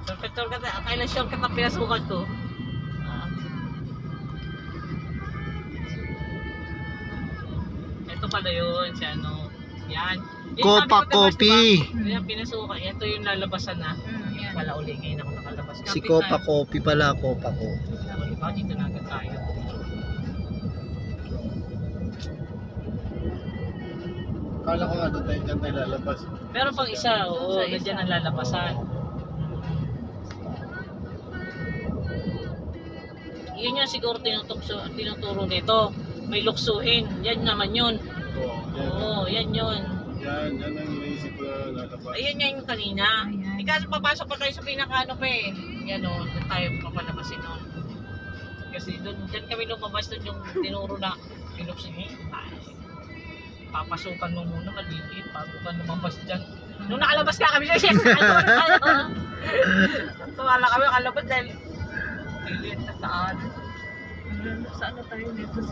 Shortcut ka, kailan shortcut ang pinasukan ko? Ito pala yun, si ano. Yan. Copa Coffee. Yan, pinasukan. Ito yung lalabasan na. Yan. Pala uli ngayon ako nakalabas. Si Copa Coffee pala, Copa Coffee. Diba, dito na agad tayo. Kala ko nga doon tayo lalabas. Meron pang isa, oo, nandiyan ang lalabasan. Yun yung siguro tinuturo nito. May luksuin. Yan naman yun. Oo, yan yun. Yan ang iniisip ko na lalabas. Ayun yan yung kanina. Kasi papasok pa tayo sa pinaka-ano pa eh. Yan o, doon tayo papalabasin nun. Kasi doon, dyan kami lumabas doon yung tinuro na pinuksin eh. Papasukan mo muna maliit bago ka lumabas dyan. Nung nakalabas ka kami siya, tumala kami nakalabas dahil lilit na saan. Saan na tayo nito?